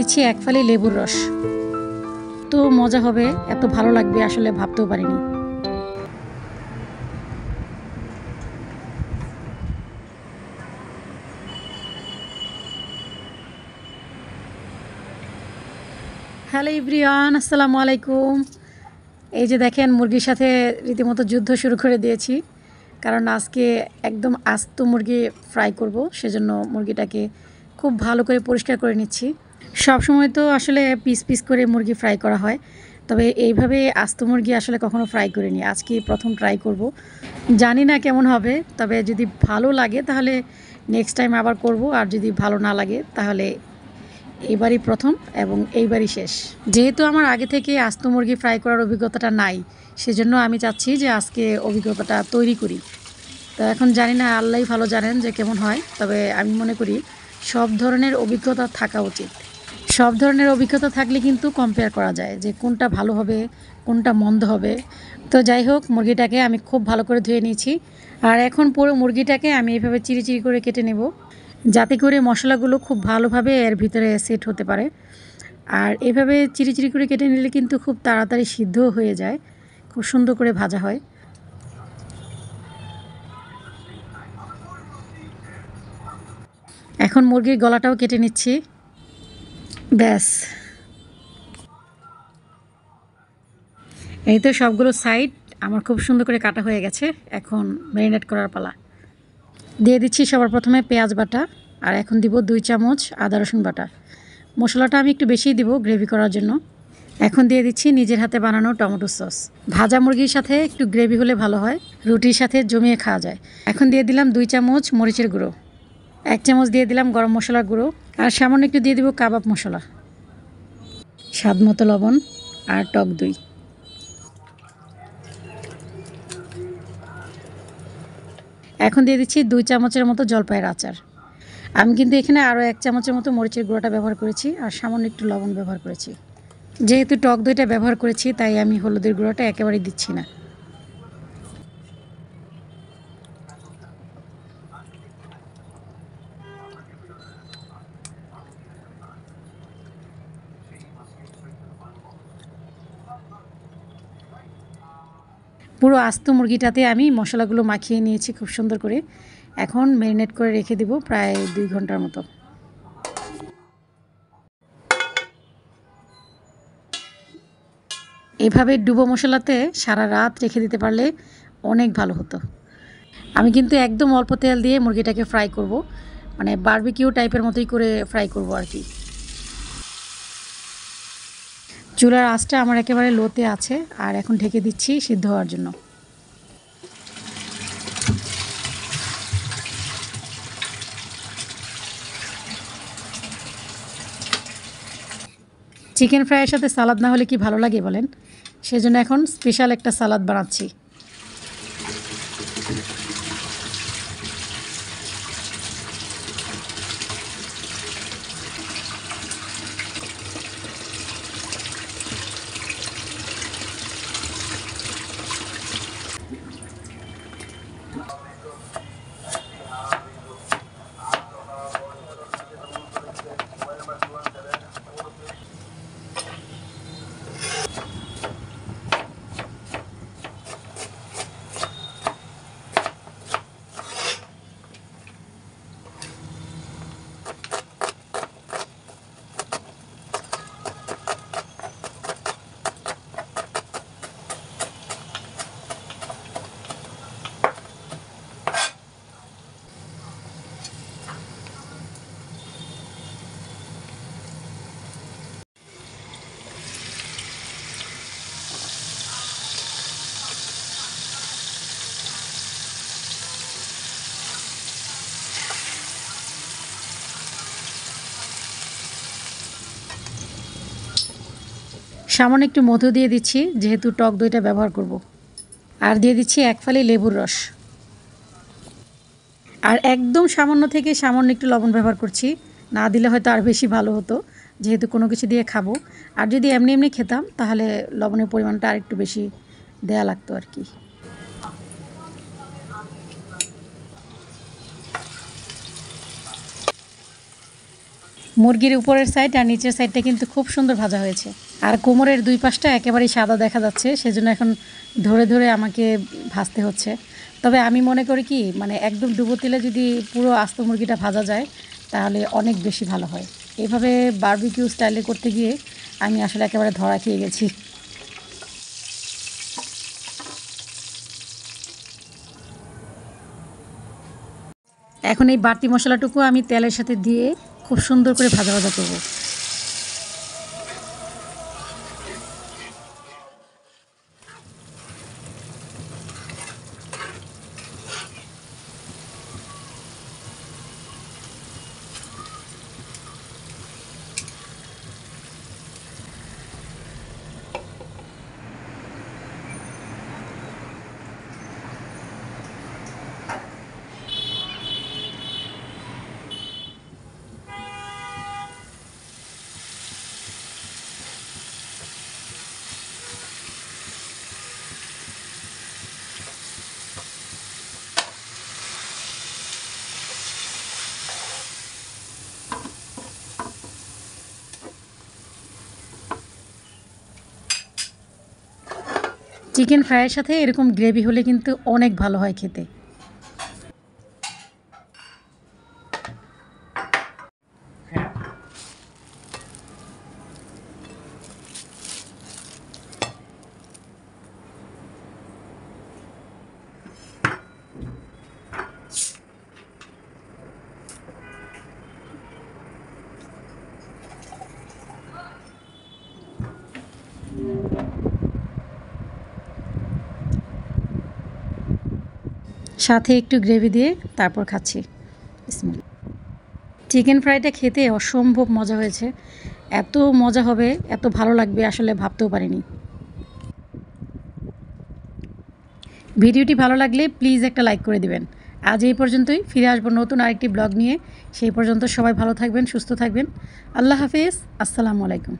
দিচ্ছি এক ফালি লেবুর রস। তো মজা হবে, এত ভালো লাগবে আসলে ভাবতেও পারিনি। হ্যালো এভরিওয়ান, আসসালামু আলাইকুম। এই যে দেখেন, মুরগির সাথে রীতিমতো যুদ্ধ শুরু করে দিয়েছি, কারণ আজকে একদম আস্ত মুরগি ফ্রাই করব। সেজন্য মুরগিটাকে খুব ভালো করে পরিষ্কার করে নিচ্ছি। সবসময় তো আসলে পিস পিস করে মুরগি ফ্রাই করা হয়, তবে এইভাবে আস্ত মুরগি আসলে কখনো ফ্রাই করিনি, আজকে প্রথম ট্রাই করব। জানি না কেমন হবে, তবে যদি ভালো লাগে তাহলে নেক্সট টাইম আবার করব, আর যদি ভালো না লাগে তাহলে এবারই প্রথম এবং এইবারই শেষ। যেহেতু আমার আগে থেকে আস্ত মুরগি ফ্রাই করার অভিজ্ঞতাটা নাই, সেজন্য আমি চাচ্ছি যে আজকে অভিজ্ঞতাটা তৈরি করি। তো এখন জানি না, আল্লাহই ভালো জানেন যে কেমন হয়, তবে আমি মনে করি সব ধরনের অভিজ্ঞতা থাকা উচিত। সব ধরনের অভিজ্ঞতা থাকলে কিন্তু কম্পেয়ার করা যায় যে কোনটা ভালো হবে, কোনটা মন্দ হবে। তো যাই হোক, মুরগিটাকে আমি খুব ভালো করে ধুয়ে নিয়েছি, আর এখন পুরো মুরগিটাকে আমি এইভাবে চিরি চিরি করে কেটে নেব, যাতে করে মশলাগুলো খুব ভালোভাবে এর ভিতরে সেট হতে পারে। আর এভাবে চিরি চিরি করে কেটে নিলে কিন্তু খুব তাড়াতাড়ি সিদ্ধ হয়ে যায়, খুব সুন্দর করে ভাজা হয়। এখন মুরগির গলাটাও কেটে নিচ্ছি। ব্যাস, এই তো সবগুলো সাইড আমার খুব সুন্দর করে কাটা হয়ে গেছে। এখন ম্যারিনেট করার পালা। দিয়ে দিচ্ছি সবার প্রথমে পেঁয়াজ বাটা, আর এখন দিব 2 চামচ আদা রসুন বাটা। মশলাটা আমি একটু বেশিই দিব গ্রেভি করার জন্য। এখন দিয়ে দিচ্ছি নিজের হাতে বানানো টমেটো সস। ভাজা মুরগির সাথে একটু গ্রেভি হলে ভালো হয়, রুটির সাথে জমিয়ে খাওয়া যায়। এখন দিয়ে দিলাম 2 চামচ মরিচের গুঁড়ো, 1 চামচ দিয়ে দিলাম গরম মশলার গুঁড়ো, আর সামান্য একটু দিয়ে দিব কাবাব মশলা, স্বাদ মতো লবণ, আর টক দই। এখন দিয়ে দিচ্ছি 2 চামচের মতো জলপাইয়ের আচার। আমি কিন্তু এখানে আরও 1 চামচের মতো মরিচের গুঁড়োটা ব্যবহার করেছি, আর সামান্য একটু লবণ ব্যবহার করেছি। যেহেতু টক দইটা ব্যবহার করেছি, তাই আমি হলুদের গুঁড়োটা একেবারেই দিচ্ছি না। পুরো আস্ত মুরগিটাতে আমি মশলাগুলো মাখিয়ে নিয়েছি খুব সুন্দর করে। এখন ম্যারিনেট করে রেখে দিব প্রায় 2 ঘন্টার মতো। এভাবে ডুবো মশলাতে সারা রাত রেখে দিতে পারলে অনেক ভালো হতো। আমি কিন্তু একদম অল্প তেল দিয়ে মুরগিটাকে ফ্রাই করব, মানে বারবিকিউ টাইপের মতোই করে ফ্রাই করব আর কি। চুলার আঁচটা আমার একেবারে লোতে আছে, আর এখন ঢেকে দিচ্ছি সিদ্ধ হওয়ার জন্য। চিকেন ফ্রাইয়ের সাথে সালাদ না হলে কি ভালো লাগে বলেন? সেজন্য এখন স্পেশাল একটা সালাদ বানাচ্ছি। সামান্য একটু মধু দিয়ে দিচ্ছি, যেহেতু টক দইটা ব্যবহার করব। আর দিয়ে দিচ্ছি 1 ফালি লেবুর রস, আর একদম সামান্য থেকে সামান্য একটু লবণ ব্যবহার করছি। না দিলে হয়তো আর বেশি ভালো হতো, যেহেতু কোনো কিছু দিয়ে খাবো। আর যদি এমনি এমনি খেতাম তাহলে লবণের পরিমাণটা আর একটু বেশি দেয়া লাগতো আর কি। মুরগির উপরের সাইড আর নিচের সাইডটা কিন্তু খুব সুন্দর ভাজা হয়েছে, আর কোমরের দুই পাশটা একেবারেই সাদা দেখা যাচ্ছে, সেজন্য এখন ধরে ধরে আমাকে ভাজতে হচ্ছে। তবে আমি মনে করি কি, মানে একদম ডুবো তেলে যদি পুরো আস্ত মুরগিটা ভাজা যায় তাহলে অনেক বেশি ভালো হয়। এইভাবে বারবিকিউ স্টাইলে করতে গিয়ে আমি আসলে একেবারে ধরা খেয়ে গেছি। এখন এই বাড়তি মশলাটুকু আমি তেলের সাথে দিয়ে খুব সুন্দর করে ভাজা ভাজা করব। চিকেন ফ্রাইয়ের সাথে এরকম গ্রেভি হলে কিন্তু অনেক ভালো হয় খেতে। সাথে একটু গ্রেভি দিয়ে তারপর খাচ্ছি। চিকেন ফ্রাইটা খেতে অসম্ভব মজা হয়েছে, এত মজা হবে, এত ভালো লাগবে আসলে ভাবতেও পারিনি। ভিডিওটি ভালো লাগলে প্লিজ একটা লাইক করে দিবেন। আজ এই পর্যন্তই, ফিরে আসবো নতুন আরেকটি ব্লগ নিয়ে। সেই পর্যন্ত সবাই ভালো থাকবেন, সুস্থ থাকবেন। আল্লাহ হাফেজ, আসসালামু আলাইকুম।